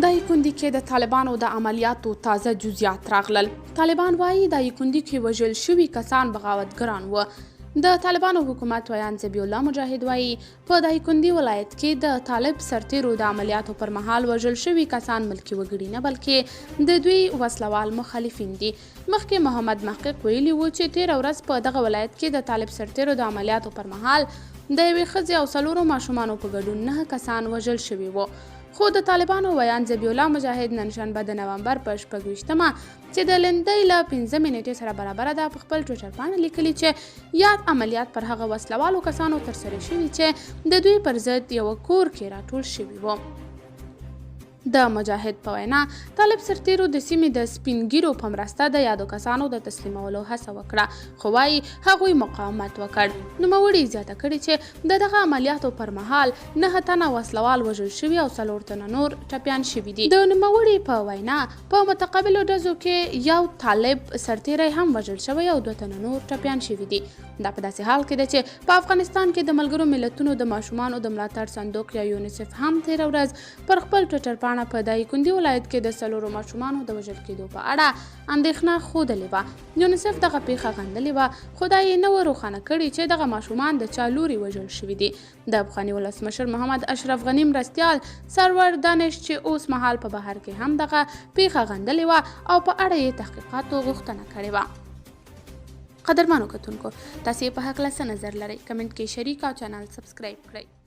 د یکوندي کې د طالبانو د عملیاتو تازه جزئیات راغلل. طالبان وایي د یکوندي کې وژل شوي کسان بغاوتګران وو. د طالبانو حکومت ویان ذبیح الله مجاهد وایي په دایکنډي ولایت کې د طالب سرتیرو د عملیاتو پر مهال وژل شوي کسان ملکي وګړي نه بلکې د دوی وسلوال مخالفین دي. مخکې محمد محقق ویلي و چې تېره ورځ په دغه ولایت کې د طالب سرتیرو د عملیاتو پر مهال د یوې ښځې او 4 ماشومانو په ګډون 9 کسان وژل شوي وو. خو د طالبانو ویان ذبیح الله مجاهد نن شنبه د نومبر په 26مه چې د لندۍ له 15 نیټې سره برابره ده په خپل ټویټر باندې لیکلي چې یاد عملیات پر هغه وسلوالو کسانو ترسره شوي چې د دوی پر ضد یوه کور کې راټول شوي وو. د مجاهد په وینا طالب سرتیرو د سیمې د سپینګیرو په مرسته د یادو کسانو د تسلیمولو هڅه وکړه، خو وايي هغوی مقاومت وکړ. نوموړي زیاته کړې چې د دغه عملیاتو پر مهال 9 تنه وسلوال وژل شوي او 4 تنه نور ټپیان شوي دي. د نوموړي په وینا په متقابلو ډزو کې یو طالب سرتیری هم وژل شوی او 2 تنه نور ټپیان شوي دي. دا په داسې حال کې ده چې په افغانستان کې د ملګرو ملتونو د ماشومانو د ملاتړ صندوق یا یونیسف هم تېره ورځ پر خپل ټویټر پاڼه په دایکنډي ولایت کې د 4 ماشومانو د وژل کېدو په اړه اندېښنه ښودلې وه. یونیسف دغه پیښه غندلې وه، خو دا یې نه وه روښانه کړې چې دغه ماشومان د چا لوري وژل شوي دي. د افغاني ولسمشر محمد اشرف غني مرستیال سرور دانش چې اوس مهال په بهر کې هم دغه پیښه غندلې وه او په اړه یې تحقیقاتو غوښتنه کړې وه. قدرمنو کتونکو، تاسې په هکله څه نظر لرئ؟ کمنټ کې شریک او چینل سبسکرایب کړئ.